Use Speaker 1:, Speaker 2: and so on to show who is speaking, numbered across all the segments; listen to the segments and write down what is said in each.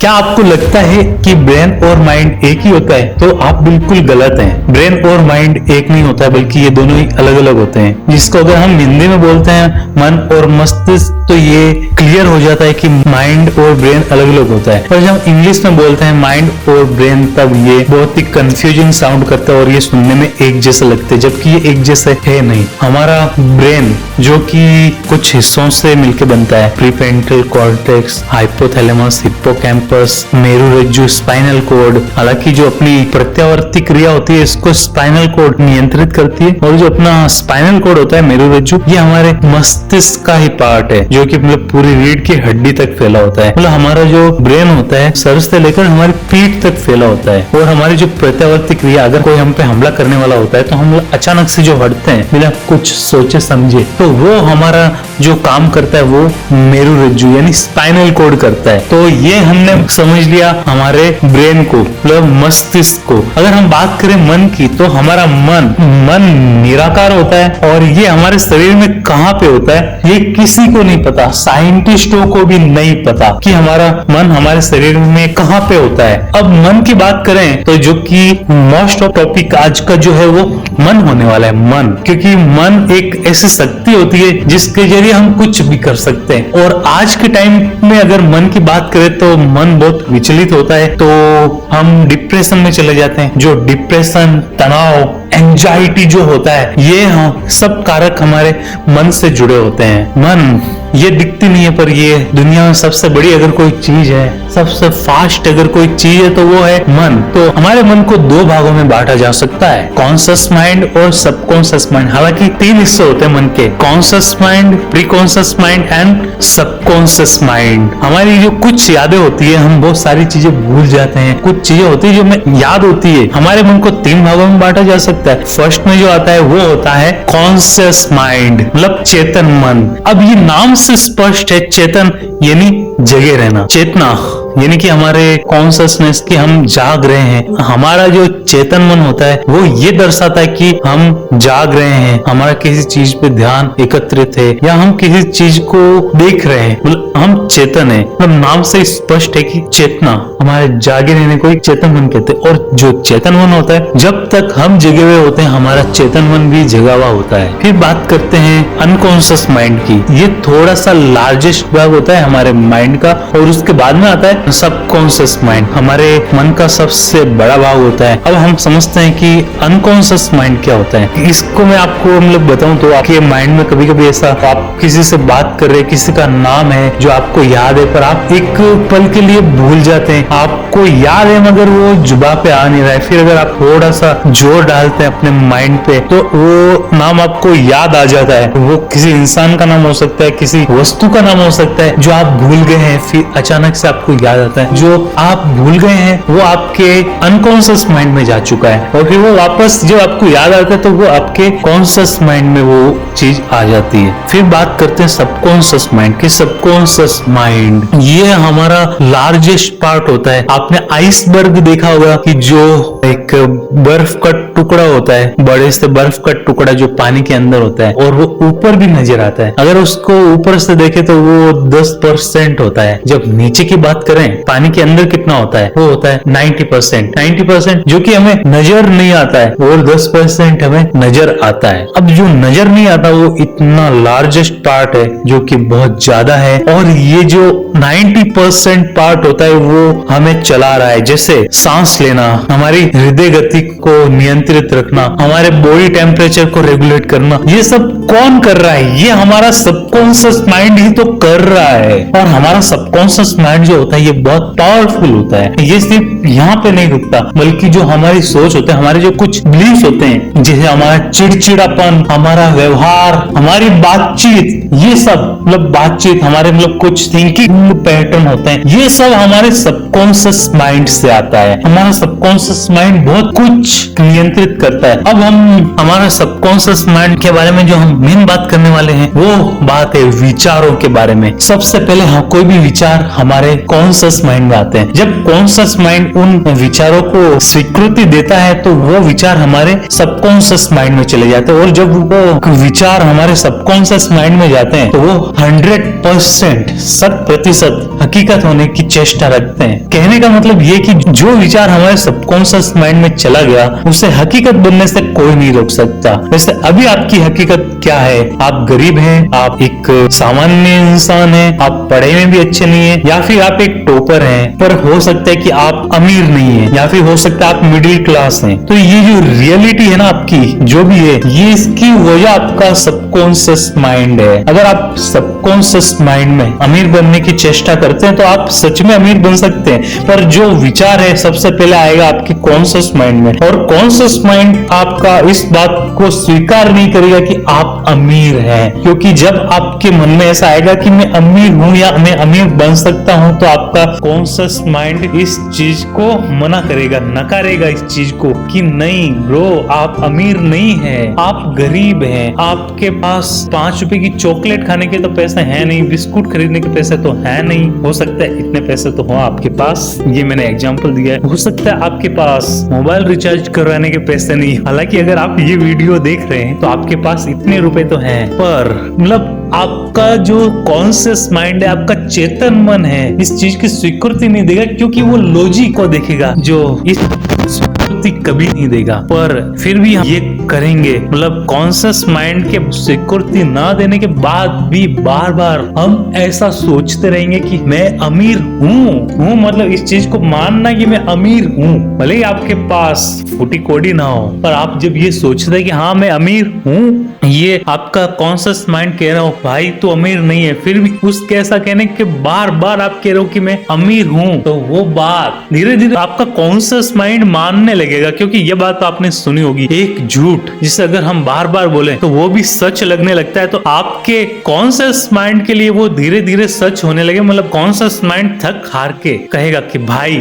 Speaker 1: क्या आपको लगता है कि ब्रेन और माइंड एक ही होता है? तो आप बिल्कुल गलत हैं। ब्रेन और माइंड एक नहीं होता है, बल्कि ये दोनों ही अलग अलग होते हैं। जिसको अगर हम हिंदी में बोलते हैं मन और मस्तिष्क, तो ये क्लियर हो जाता है कि माइंड और ब्रेन अलग अलग होता है। और जब इंग्लिश में बोलते हैं माइंड और ब्रेन, तब ये बहुत ही कंफ्यूजिंग साउंड करता है और ये सुनने में एक जैसा लगता है, जबकि ये एक जैसा है नहीं। हमारा ब्रेन जो कि कुछ हिस्सों से मिलकर बनता है, प्रीफ्रंटल कॉर्टेक्स, हाइपोथैलेमस, हिप्पोकैम्पस, मेरुरज्जु, स्पाइनल कॉर्ड। हालांकि जो अपनी प्रत्यावर्ती क्रिया होती है इसको स्पाइनल कॉर्ड नियंत्रित करती है, और जो अपना स्पाइनल कॉर्ड होता है, मेरुरज्जु, ये हमारे मस्तिष्क का ही पार्ट है, जो कि मतलब पूरी रीढ़ की हड्डी तक फैला होता है। मतलब हमारा जो ब्रेन होता है सर से लेकर हमारी पीठ तक फैला होता है। और हमारी जो प्रत्यावर्ती क्रिया, अगर कोई हम पे हमला करने वाला होता है तो हम अचानक से जो हटते हैं बिना कुछ सोचे समझे, तो वो हमारा जो काम करता है वो मेरुरज्जु यानी स्पाइनल कॉर्ड करता है। तो ये हमने समझ लिया हमारे ब्रेन को, मतलब मस्तिष्क को। अगर हम बात करें मन की, तो हमारा मन निराकार होता है, और ये हमारे शरीर में कहाँ पे होता है ये किसी को नहीं पता, साइंटिस्टों को भी नहीं पता कि हमारा मन हमारे शरीर में कहाँ पे होता है। अब मन की बात करें तो जो कि मोस्ट ऑफ टॉपिक आज का जो है वो मन होने वाला है। मन, क्योंकि मन एक ऐसी शक्ति होती है जिसके जरिए हम कुछ भी कर सकते हैं। और आज के टाइम में अगर मन की बात करें तो मन बहुत विचलित होता है, तो हम डिप्रेशन में चले जाते हैं। जो डिप्रेशन, तनाव, एंजाइटी जो होता है, ये सब कारक हमारे मन से जुड़े होते हैं। मन ये दिखती नहीं है, पर ये दुनिया में सबसे बड़ी अगर कोई चीज है, सबसे फास्ट अगर कोई चीज है, तो वो है मन। तो हमारे मन को दो भागों में बांटा जा सकता है, कॉन्शियस माइंड और सबकॉन्शियस माइंड। हालांकि तीन हिस्से होते हैं मन के, conscious mind, pre conscious mind and subconscious mind. हमारी जो कुछ यादें होती है, हम बहुत सारी चीजें भूल जाते हैं। कुछ चीजें होती है जो हमें याद होती है। हमारे मन को तीन भागों में बांटा जा सकता है। फर्स्ट में जो आता है वो होता है कॉन्शियस माइंड, मतलब चेतन मन। अब ये नाम से स्पष्ट है, चेतन यानी जगे रहना, चेतना यानी कि हमारे कॉन्शियसनेस की हम जाग रहे हैं। हमारा जो चेतन मन होता है वो ये दर्शाता है कि हम जाग रहे हैं, हमारा किसी चीज पे ध्यान एकत्रित है, या हम किसी चीज को देख रहे हैं, मतलब हम चेतन है। मतलब नाम से स्पष्ट है कि चेतना, हमारे जागे रहने को एक चेतन मन कहते हैं। और जो चेतन मन होता है, जब तक हम जगे हुए होते हैं हमारा चेतन मन भी जगा हुआ होता है। फिर बात करते हैं अनकॉन्शियस माइंड की। ये थोड़ा सा लार्जेस्ट भाग होता है हमारे माइंड का, और उसके बाद में आता है सबकॉन्शियस माइंड, हमारे मन का सबसे बड़ा भाग होता है। अब हम समझते हैं कि अनकॉन्शियस माइंड क्या होता है। इसको मैं आपको मतलब बताऊं तो आपके माइंड में कभी कभी ऐसा, आप किसी से बात कर रहे, किसी का नाम है जो आपको याद है, पर आप एक पल के लिए भूल जाते हैं। आपको याद है मगर वो जुबान पे आ नहीं रहा है। फिर अगर आप थोड़ा सा जोर डालते हैं अपने माइंड पे, तो वो नाम आपको याद आ जाता है। वो किसी इंसान का नाम हो सकता है, किसी वस्तु का नाम हो सकता है जो आप भूल गए हैं, फिर अचानक से आपको याद आता है। जो आप भूल गए हैं वो आपके अनकॉन्शियस माइंड में जा चुका है, और फिर वो वापस जब आपको याद आता है तो वो आपके कॉन्शियस माइंड में वो चीज आ जाती है। फिर बात करते हैं सबकॉन्शियस माइंड की। सबकॉन्शियस माइंड ये हमारा लार्जेस्ट पार्ट होता है। आपने आइसबर्ग देखा होगा कि जो एक बर्फ का टुकड़ा होता है, बड़े से बर्फ का टुकड़ा जो पानी के अंदर होता है, और वो ऊपर भी नजर आता है। अगर उसको ऊपर से देखे तो वो 10% होता है। जब नीचे की बात करें, पानी के अंदर कितना होता है, वो होता है 90%, जो कि हमें नजर नहीं आता है, और 10% हमें नजर आता है। अब जो नजर नहीं आता वो इतना लार्जेस्ट पार्ट है जो कि बहुत ज्यादा है, और ये जो 90% पार्ट होता है वो हमें चला रहा है। जैसे सांस लेना, हमारी हृदय गति को नियंत्रित रखना, हमारे बॉडी टेम्परेचर को रेगुलेट करना, ये सब कौन कर रहा है? ये हमारा सबकॉन्शियस माइंड ही तो कर रहा है। और हमारा सबकॉन्शियस माइंड जो होता है ये बहुत पावरफुल होता है। ये सिर्फ यहाँ पे नहीं रुकता, बल्कि जो हमारी सोच होते हैं, हमारे जो कुछ बिलीफ होते हैं, जैसे हमारा चिड़चिड़ापन, हमारा व्यवहार, हमारी बातचीत, ये सब मतलब बातचीत, हमारे मतलब कुछ थिंकिंग पैटर्न होते हैं, ये सब हमारे सबकॉन्शियस सबकॉन्शियस माइंड से आता है। हमारा सबकॉन्शियस माइंड बहुत कुछ नियंत्रित करता है। अब हम हमारा सबकॉन्शियस माइंड के बारे में जो हम मेन बात करने वाले हैं वो बात है विचारों के बारे में। सबसे पहले हम कोई भी विचार हमारे कॉन्शियस माइंड में आते हैं। जब कॉन्शियस माइंड उन विचारों को स्वीकृति देता है तो वो विचार हमारे सबकॉन्शियस माइंड में चले जाते हैं, और जब वो विचार हमारे सबकॉन्शियस माइंड में जाते हैं तो वो 100% 100% हकीकत होने की चेष्टा रखते हैं। कहने का मतलब ये कि जो विचार हमारे सबकॉन्शियस माइंड में चला गया उसे हकीकत बनने से कोई नहीं रोक सकता। वैसे अभी आपकी हकीकत क्या है? आप गरीब हैं, आप एक सामान्य इंसान हैं, आप पढ़ाई में भी अच्छे नहीं है, या फिर आप एक टॉपर हैं, पर हो सकता है कि आप अमीर नहीं है, या फिर हो सकता है आप मिडिल क्लास हैं। तो ये जो रियलिटी है ना आपकी, जो भी है, ये इसकी वजह आपका सबकॉन्शियस माइंड है। अगर आप सबकॉन्शियस माइंड में अमीर बनने की चेष्टा करते हैं तो आप सच में अमीर बन सकते हैं, पर जो विचार है सबसे पहले आएगा आपके कॉन्शियस माइंड में, और कॉन्शियस माइंड आपका इस बात को स्वीकार नहीं करेगा कि आप अमीर हैं। क्योंकि जब आपके मन में ऐसा आएगा कि मैं अमीर हूं या मैं अमीर बन सकता हूं, तो आपका कॉन्शियस माइंड इस चीज को मना करेगा, नकारेगा इस चीज को कि नहीं ब्रो, आप अमीर नहीं है, आप गरीब हैं, आपके पास 5 रुपए की चॉकलेट खाने के तो पैसे हैं नहीं, बिस्कुट खरीदने के पैसे तो है नहीं। हो सकता है इतने पैसे तो हो आपके पास, ये मैंने एग्जांपल दिया है। हो सकता है आपके पास मोबाइल रिचार्ज करवाने के पैसे नहीं। हालांकि अगर आप ये वीडियो देख रहे हैं तो आपके पास इतने रुपए तो हैं, पर मतलब आपका जो कॉन्शियस माइंड है, आपका चेतन मन है, इस चीज की स्वीकृति नहीं देगा, क्योंकि वो लॉजिक को देखेगा जो इस स्वीकृति कभी नहीं देगा। पर फिर भी हम ये करेंगे, मतलब कॉन्शियस माइंड के स्वीकृति ना देने के बाद भी बार बार हम ऐसा सोचते रहेंगे कि मैं अमीर हूँ, मतलब इस चीज को मानना कि मैं अमीर हूँ, भले ही आपके पास फूटी कोड़ी ना हो, पर आप जब ये सोचते हैं कि हाँ मैं अमीर हूँ, ये आपका कॉन्शियस माइंड कह रहा हो भाई तू अमीर नहीं है, फिर भी उसके ऐसा कहने के बार बार आप कह रहे हो कि मैं अमीर हूँ, तो वो बात धीरे धीरे आपका कॉन्शियस माइंड मानने लगेगा। क्योंकि ये बात तो आपने सुनी होगी, एक झूठ जिसे अगर हम बार बार बोले तो वो भी सच लगने लगता है, तो आपके कॉन्शियस माइंड के लिए वो धीरे धीरे सच होने लगे। मतलब कॉन्शियस माइंड थक हार के कहेगा कि भाई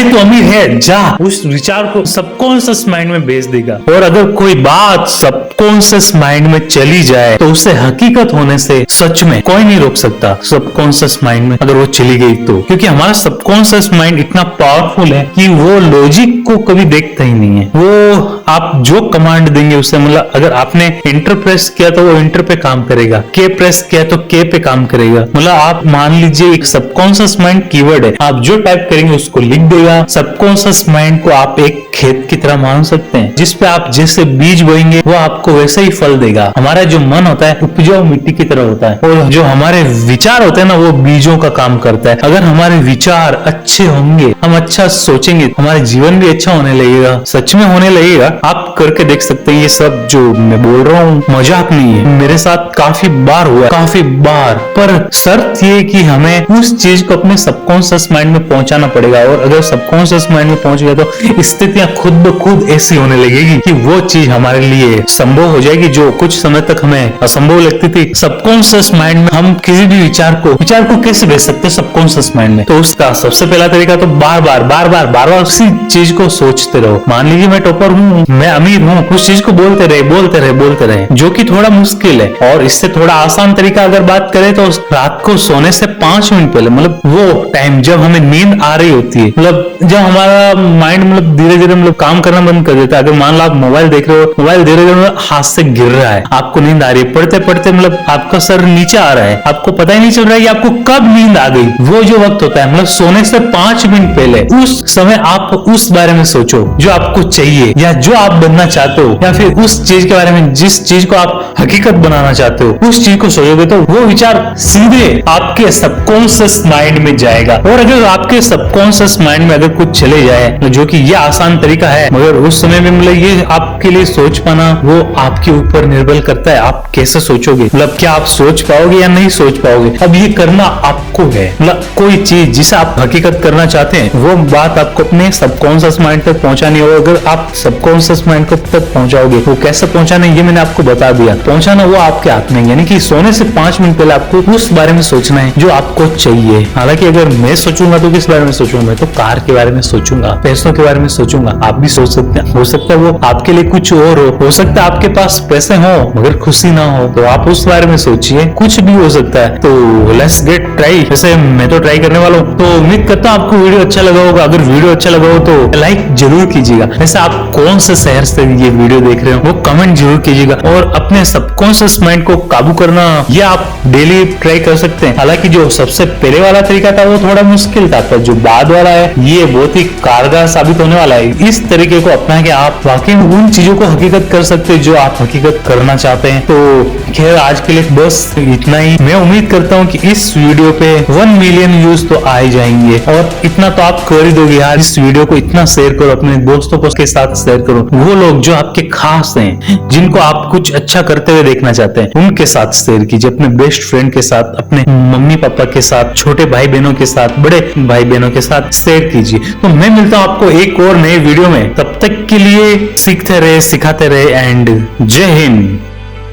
Speaker 1: तू अमीर है, जा, उस विचार को सबकॉन्शियस माइंड में भेज देगा। और अगर कोई बात सबकॉन्शियस माइंड में चली जाए तो उसे हकीकत होने से सच में कोई नहीं रोक सकता। सबकॉन्शियस माइंड में अगर वो चली गई तो, क्योंकि हमारा सबकॉन्शियस माइंड इतना पावरफुल है कि वो लॉजिक को कभी देखता ही नहीं है। वो आप जो कमांड देंगे उसे, मतलब अगर आपने इंटर प्रेस किया तो वो इंटर पे काम करेगा, के प्रेस किया तो के पे काम करेगा। मतलब आप मान लीजिए एक सबकॉन्शियस माइंड कीवर्ड है, आप जो टाइप करेंगे उसको लिख देगा। सबकॉन्शियस माइंड को आप एक खेत की तरह मान सकते हैं, जिसपे आप जैसे बीज बोएंगे वो आपको वैसे ही फल देगा। हमारा जो मन होता है उपजाऊ मिट्टी की तरह होता है, और जो हमारे विचार होते हैं ना वो बीजों का काम करता है। अगर हमारे विचार अच्छे होंगे, हम अच्छा सोचेंगे, हमारे जीवन भी अच्छा होने लगेगा, सच में होने लगेगा। आप करके देख सकते हैं। ये सब जो मैं बोल रहा हूँ मजाक नहीं है, मेरे साथ काफी बार हुआ, काफी बार। पर शर्त ये कि हमें उस चीज को अपने सबकॉन्शियस माइंड में पहुंचाना पड़ेगा, और अगर सबकॉन्शियस माइंड में पहुंच गया तो स्थितियां खुद ब खुद ऐसी होने लगेगी कि वो चीज हमारे लिए संभव हो जाएगी जो कुछ समय तक हमें असंभव लगती थी। सबकॉन्शियस माइंड में हम किसी भी विचार को कैसे भेज सकते हैं सबकॉन्शियस माइंड में? तो उसका सबसे पहला तरीका तो बार बार उसी चीज को सोचते रहो। मान लीजिए मैं टॉपर हूँ, मैं अमीर हूँ, उस चीज को बोलते रहे, जो कि थोड़ा मुश्किल है। और इससे थोड़ा आसान तरीका अगर बात करें तो रात को सोने से 5 मिनट पहले, मतलब वो टाइम जब हमें नींद आ रही होती है, मतलब जब हमारा माइंड मतलब धीरे धीरे मतलब काम करना बंद कर देता है। अगर मान लो आप मोबाइल देख रहे हो, मोबाइल धीरे धीरे हाथ से गिर रहा है, आपको नींद आ रही है, पढ़ते पढ़ते मतलब आपका सर नीचे आ रहा है, आपको पता ही नहीं चल रहा है कि आपको कब नींद आ गई। वो जो वक्त होता है मतलब सोने से 5 मिनट पहले, उस समय आप उस बारे में सोचो जो आपको चाहिए या जो आप बनना चाहते हो, या फिर उस चीज के बारे में जिस चीज को आप हकीकत बनाना चाहते हो, उस चीज को सोचोगे तो वो विचार सीधे आपके सबकॉन्शियस माइंड में जाएगा। और अगर आपके सबकॉन्शियस माइंड में अगर कुछ चले जाए, जो कि ये आसान तरीका है, मगर उस समय में मतलब ये आपके लिए सोच पाना वो आपके ऊपर निर्भर करता है, आप कैसे सोचोगे। मतलब क्या आप सोच पाओगे या नहीं सोच पाओगे, अब ये करना आपको है। मतलब कोई चीज जिसे आप हकीकत करना चाहते हैं वो बात आपको अपने सबकॉन्शियस माइंड तक पहुंचानी हो। अगर आप सबकॉन्शियस माइंड को तक पहुंचा पहुंचाओगे, वो कैसे पहुंचाना ये मैंने आपको बता दिया। पहुंचाना वो आपके हाथ में, यानी कि सोने से 5 मिनट पहले आपको उस बारे में सोचना है जो आपको चाहिए। हालांकि अगर मैं सोचूंगा तो किस बारे में सोचूंगा, मैं तो कार के बारे में सोचूंगा, पैसों के बारे में सोचूंगा। आप भी सोच सकते हैं, हो सकता है वो आपके लिए कुछ और हो सकता है आपके पास पैसे हो मगर खुशी ना हो, तो आप उस बारे में सोचिए, कुछ भी हो सकता है। तो लेट्स गेट ट्राई, वैसे मैं तो ट्राई करने वाला हूँ। तो उम्मीद करता हूँ आपको वीडियो अच्छा लगा होगा। अगर वीडियो अच्छा लगा हो तो लाइक जरूर कीजिएगा। वैसे आप कौन से शहर से ये वीडियो देख रहे हो वो कमेंट जरूर कीजिएगा। और अपने सबकॉन्शियस माइंड को काबू करना ये आप डेली ट्राई कर सकते हैं। हालांकि जो सबसे पहले वाला तरीका था वो थोड़ा मुश्किल था, पर जो बाद वाला है ये बहुत ही कारगर साबित होने वाला है। इस तरीके को अपना के आप वाकई में उन चीजों को हकीकत कर सकते हैं जो आप हकीकत करना चाहते हैं। तो खैर आज के लिए बस इतना ही। मैं उम्मीद करता हूँ कि इस वीडियो पे 1 मिलियन व्यूज तो आ ही जाएंगे, और इतना तो आप कर ही दोगे यार। इस वीडियो को इतना शेयर करो, अपने दोस्तों को के साथ शेयर करो। वो लोग जो आपके खास हैं, जिनको आप कुछ अच्छा करते हुए देखना चाहते हैं, उनके साथ शेयर कीजिए। अपने बेस्ट फ्रेंड के साथ, अपने मम्मी पापा के साथ, छोटे भाई बहनों के साथ, बड़े भाई बहनों के साथ शेयर कीजिए। तो मैं मिलता हूँ आपको एक और नए वीडियो में। तब तक के लिए सीखते रहे, सिखाते रहे एंड जय हिंद।